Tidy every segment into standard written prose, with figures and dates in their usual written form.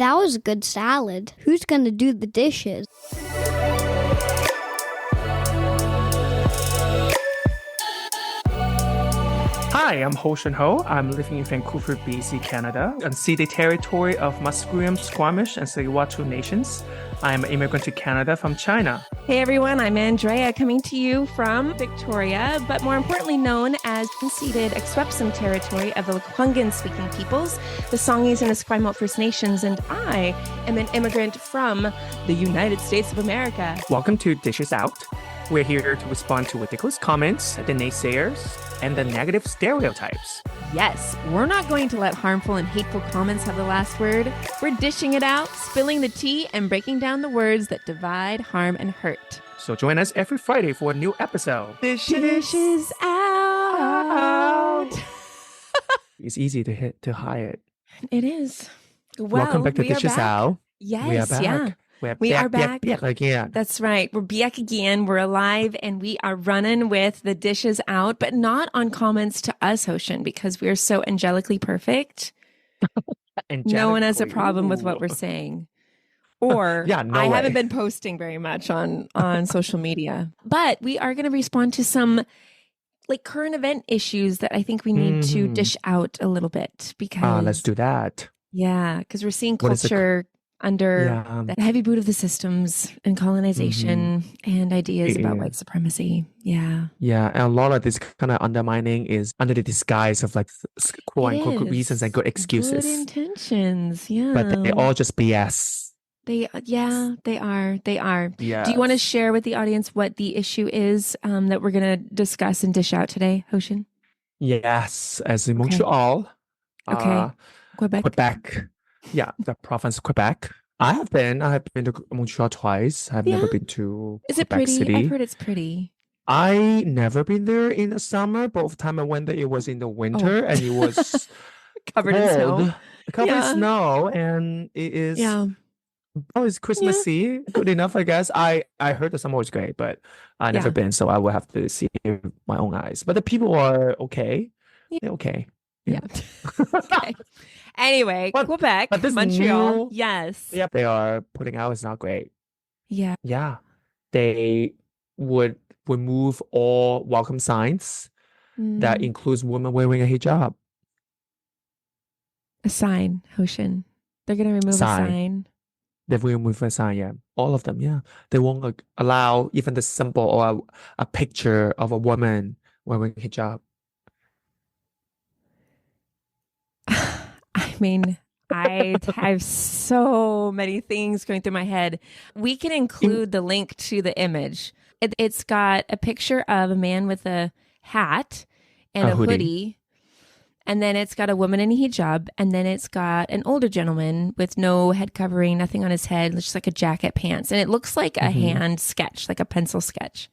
That was a good salad. Who's going to do the dishes? Hi, I'm Ho Shun Ho. I'm living in Vancouver, BC, Canada, unceded territory of Musqueam, Squamish, and Tsleil-Waututh nations. I'm an immigrant to Canada from China. Hey everyone, I'm Andrea coming to you from Victoria, but more importantly known as unceded Akwesasne territory of the Lekwungen-speaking peoples, the Songhees and Esquimalt First Nations, and I am an immigrant from the United States of America. Welcome to Dishes Out. We're here to respond to ridiculous comments, the naysayers, and the negative stereotypes. Yes, we're not going to let harmful and hateful comments have the last word. We're dishing it out, spilling the tea, and breaking down the words that divide, harm, and hurt. So join us every Friday for a new episode. Dishes out. It's easy to hide. It is. Well, Welcome back to Dishes Out. Yes, we are back. Yeah. We are back again. That's right. We're back again. We're alive and we are running with the dishes out, but not on comments to us, Hoshin, because we're so angelically perfect. No one has a problem with what we're saying. Or I haven't been posting very much on social media. But we are going to respond to some like current event issues that I think we need to dish out a little bit because let's do that. Yeah, because we're seeing culture under the heavy boot of the systems and colonization and ideas about white supremacy. Yeah. Yeah. And a lot of this kind of undermining is under the disguise of like quote unquote good reasons and good excuses. Good intentions. Yeah. But they all just BS. They are. Yes. Do you want to share with the audience what the issue is that we're going to discuss and dish out today, Hoshin? Yes. As in Montreal. Okay. Quebec. Yeah, the province of Quebec. I have been to Montreal twice. I've never been to Is Quebec it pretty? City. I've heard it's pretty. I never been there in the summer. Both time I went there, it was in the winter and it was covered in snow. Covered in snow, and it is. Yeah. Oh, it's Christmassy. Good enough, I guess. I heard the summer was great, but I never been, so I will have to see it with my own eyes. But the people are okay. Yeah. They're okay. Yeah. Okay. Anyway, Quebec, but this Montreal, yes. Yeah, they are putting out is not great. Yeah. Yeah. They would remove all welcome signs that includes women wearing a hijab. A sign, Hoshin. They're going to remove a sign. They will remove a sign, yeah. All of them, yeah. They won't allow even the symbol or a picture of a woman wearing a hijab. I mean, I have so many things going through my head. We can include the link to the image. It's got a picture of a man with a hat and a hoodie. And then it's got a woman in a hijab. And then it's got an older gentleman with no head covering, nothing on his head, just like a jacket, pants. And it looks like a hand sketch, like a pencil sketch.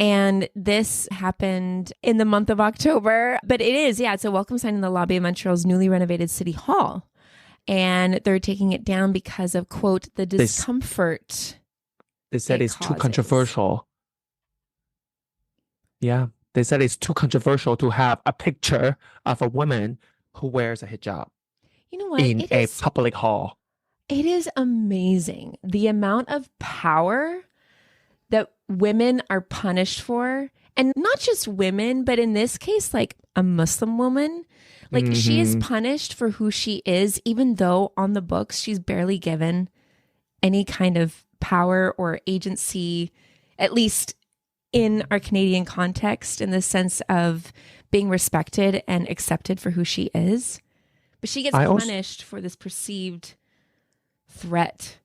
And this happened in the month of October. But it's a welcome sign in the lobby of Montreal's newly renovated City Hall. And they're taking it down because of, quote, the discomfort. They said it's too controversial. Yeah. They said it's too controversial to have a picture of a woman who wears a hijab. You know what? In a public hall. It is amazing the amount of power that women are punished for. And not just women, but in this case, like a Muslim woman. Like she is punished for who she is, even though on the books she's barely given any kind of power or agency, at least in our Canadian context, in the sense of being respected and accepted for who she is. But she gets punished for this perceived threat.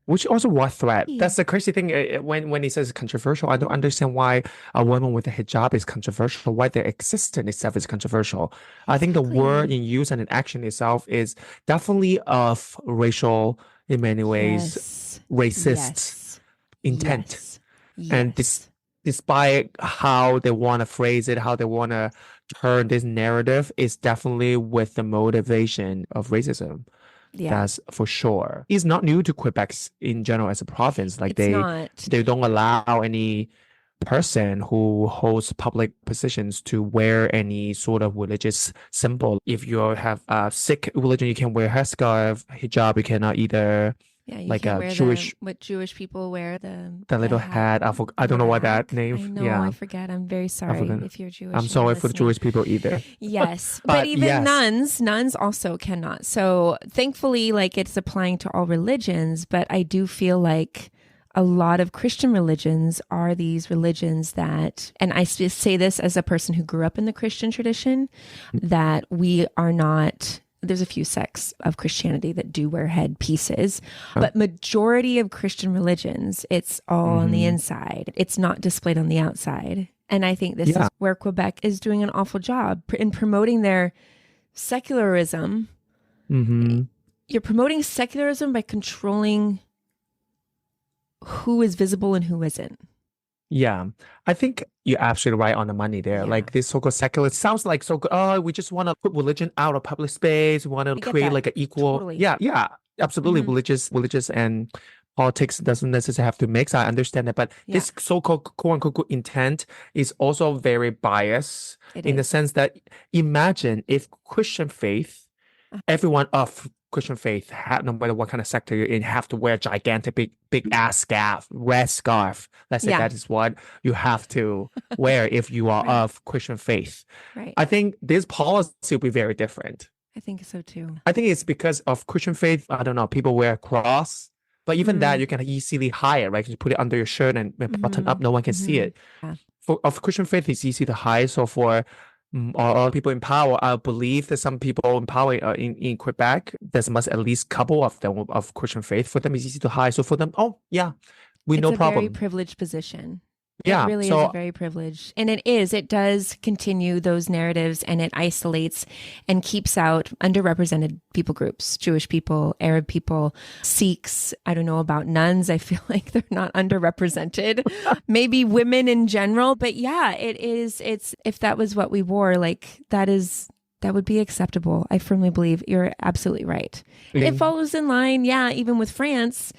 Which also what threat? That's the crazy thing. When he says controversial, I don't understand why a woman with a hijab is controversial. Why their existence itself is controversial. I think the word in use and in action itself is definitely of racial, in many ways, racist intent. Yes. And despite how they want to phrase it, how they want to turn this narrative, is definitely with the motivation of racism. Yeah. That's for sure. It's not new to Quebec in general as a province. Like they don't allow any person who holds public positions to wear any sort of religious symbol. If you have a Sikh religion, you can wear headscarf, hijab. You cannot either Yeah, you like can't a wear Jewish what Jewish people wear, the little hat. I don't know what that wrap. name. I know, I Yeah, forget. I'm very I sorry forgot. if you're Jewish I'm and you're sorry for the listening. Jewish people either. Yes, but But even yes, nuns also cannot. So thankfully, like it's applying to all religions, but I do feel like a lot of Christian religions are these religions that, and I say this as a person who grew up in the Christian tradition, that we are not. There's a few sects of Christianity that do wear head pieces, but majority of Christian religions, it's all on the inside. It's not displayed on the outside. And I think this yeah, is where Quebec is doing an awful job in promoting their secularism. mm-hmm. You're promoting secularism by controlling who is visible and who isn't. Yeah, I think you're absolutely right on the money there. Yeah. Like this so-called secular sounds like so good. Oh, we just want to put religion out of public space. We want to I get create that. like an equal. Totally. Yeah, absolutely. Mhm. Religious and politics doesn't necessarily have to mix. I understand that, but Yeah. this so-called quote unquote good intent is also very biased It in the is. sense that imagine if Christian faith, Uh-huh. everyone of Christian faith, no matter what kind of sector you're in, have to wear a gigantic, big ass scarf, red scarf. Let's say Yeah. that is what you have to wear if you are Right. of Christian faith. Right. I think this policy will be very different. I think so too. I think it's because of Christian faith. I don't know. People wear a cross, but even that Mhm. you can easily hide, right? You put it under your shirt and button up. No one can see Mhm. it. Yeah. Of Christian faith, it's easy to hide. So for all people in power, I believe that some people in power in Quebec, there's must at least couple of them of Christian faith. For them, it's easy to hide. So for them, oh yeah, It's no a very problem. privileged position. Yeah, It really is a very privileged. And it does continue those narratives, and it isolates and keeps out underrepresented people groups, Jewish people, Arab people, Sikhs. I don't know about nuns. I feel like they're not underrepresented. Maybe women in general. But yeah, it's, if that was what we wore, like that would be acceptable. I firmly believe you're absolutely right. And it follows in line, yeah, even with France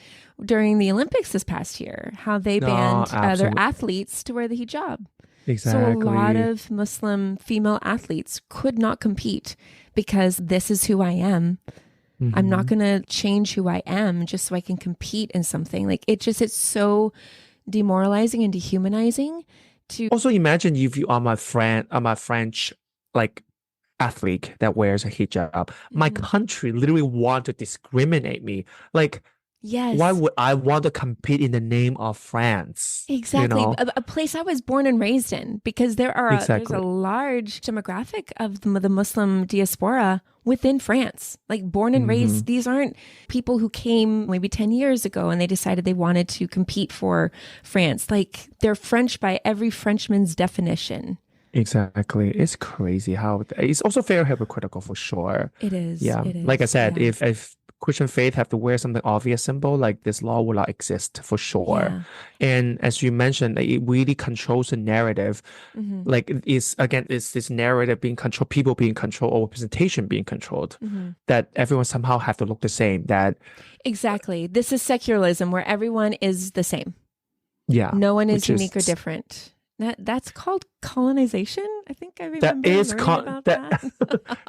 during the Olympics this past year, how they banned their absolutely. athletes to wear the hijab. Exactly. So a lot of Muslim female athletes could not compete because this is who I am. I'm not going to change who I am just so I can compete in something. Like it's so demoralizing and dehumanizing to Also imagine if you are my French like athlete that wears a hijab. My country literally want to discriminate me. Like, yes. why would I want to compete in the name of France? Exactly. You know? A place I was born and raised in, because there's Exactly. a large demographic of the Muslim diaspora within France, like born and raised. These aren't people who came maybe 10 years ago and they decided they wanted to compete for France. Like they're French by every Frenchman's definition. Exactly. It's crazy how it's also very hypocritical for sure. It is. Yeah. It is. Like I said, Yeah. if Christian faith have to wear something obvious symbol, like this law will not exist for sure. Yeah. And as you mentioned, it really controls the narrative. Like it's this narrative being controlled, people being controlled, or representation being controlled, that everyone somehow have to look the same. That Exactly. This is secularism where everyone is the same. yeah. No one is which unique or different. That's called colonization. I think I That remember is learning about that.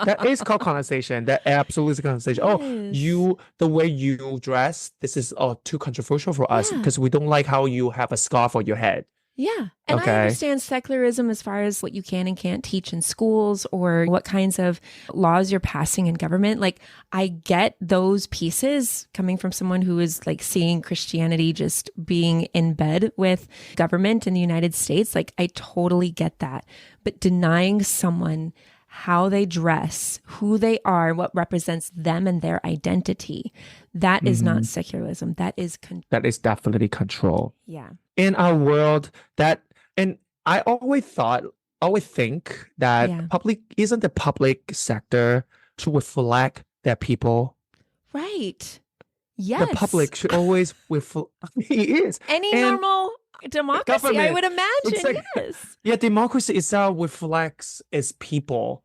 that is called colonization. That absolutely is colonization. Oh, Yes. the way you dress, this is too controversial for us Yeah. because we don't like how you have a scarf on your head. Yeah. And I Okay. understand secularism as far as what you can and can't teach in schools or what kinds of laws you're passing in government. Like I get those pieces coming from someone who is like seeing Christianity just being in bed with government in the United States. Like I totally get that. But denying someone how they dress, who they are, what represents them and their identity, that is not secularism. That is That is definitely control. yeah. In our world, and I always think that Yeah. isn't the public sector to reflect their people. Right. Yes. The public should always reflect. It is. Any And normal democracy, I government, would imagine. it's like- Yes. Yeah, democracy itself reflects its people.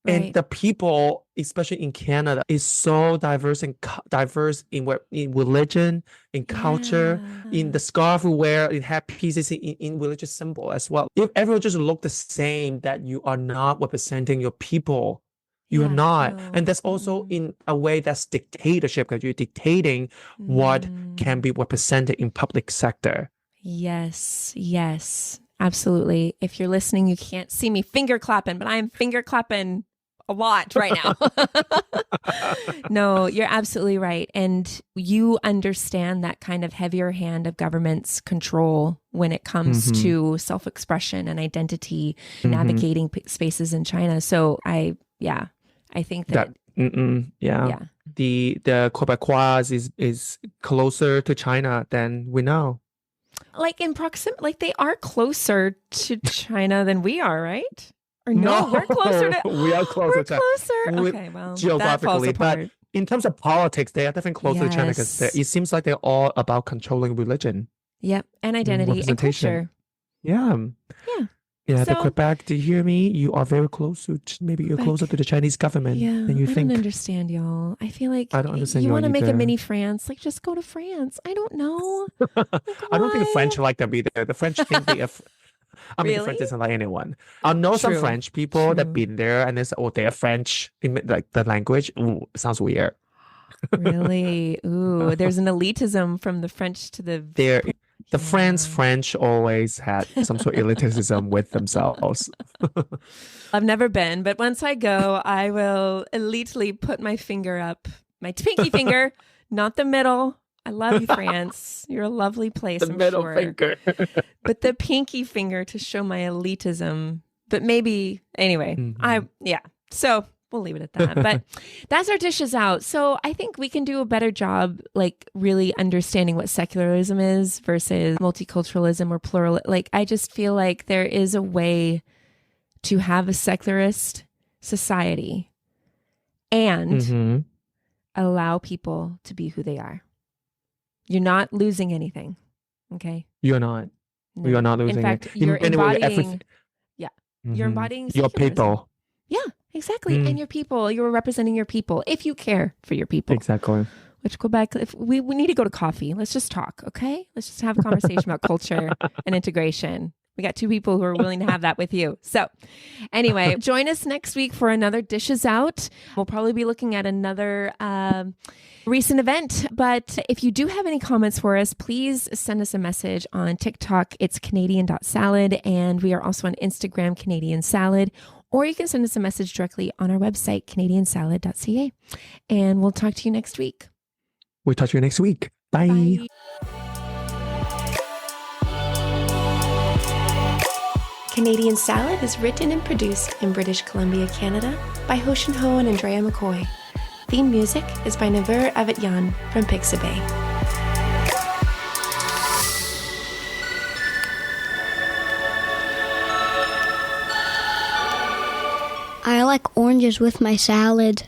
And the people, especially in Canada, is so diverse and diverse in religion, in culture, in the scarf we wear, in hat pieces, in religious symbol as well. If everyone just look the same, that you are not representing your people. You are not. No. And that's also in a way that's dictatorship, because you're dictating what can be represented in public sector. Yes, absolutely. If you're listening, you can't see me finger clapping, but I am finger clapping a lot right now. No, you're absolutely right. And you understand that kind of heavier hand of government's control when it comes to self-expression and identity, navigating spaces in China. So I think that the Quebecois is closer to China than we know. Like in proximity, like they are closer to China than we are, right? Or no, we're closer to. We are closer. Okay, well, geographically, but in terms of politics, they are definitely closer to China, because it seems like they're all about controlling religion. Yep, and identity and culture. Yeah. The Quebec. Do you hear me? You are very close to. Maybe you're closer to the Chinese government than you think. I don't understand, y'all. I feel like I don't understand. You want to make a mini France? Like, just go to France. I don't know. Like, I don't think the French like them either. The French think they have. I mean, the French doesn't like anyone. I know some French people that been there and they say, "Oh, they're French." Like the language, ooh, sounds weird. Really? Ooh, there's an elitism from the French to the. The French always had some sort of elitism with themselves. I've never been, but once I go, I will elitely put my finger up, my pinky finger, not the middle. I love you, France. You're a lovely place. The middle finger. But the pinky finger to show my elitism. But maybe, anyway, So we'll leave it at that. But that's our dishes out. So I think we can do a better job, like really understanding what secularism is versus multiculturalism or plural. Like, I just feel like there is a way to have a secularist society and allow people to be who they are. You're not losing anything. Okay. You're not. No. You're not losing. In fact, it. You're embodying. You're embodying your people. Yeah, exactly. And your people. You're representing your people. If you care for your people. Exactly. Which Quebec, if we need to go to coffee. Let's just talk. Okay. Let's just have a conversation about culture and integration. We got two people who are willing to have that with you. So anyway, join us next week for another Dishes Out. We'll probably be looking at another recent event. But if you do have any comments for us, please send us a message on TikTok. It's Canadian.salad. And we are also on Instagram, Canadian Salad. Or you can send us a message directly on our website, canadiansalad.ca. And we'll talk to you next week. We'll talk to you next week. Bye. Bye. Canadian Salad is written and produced in British Columbia, Canada by Hoshin Ho and Andrea McCoy. Theme music is by Naver Avetyan from Pixabay. I like oranges with my salad.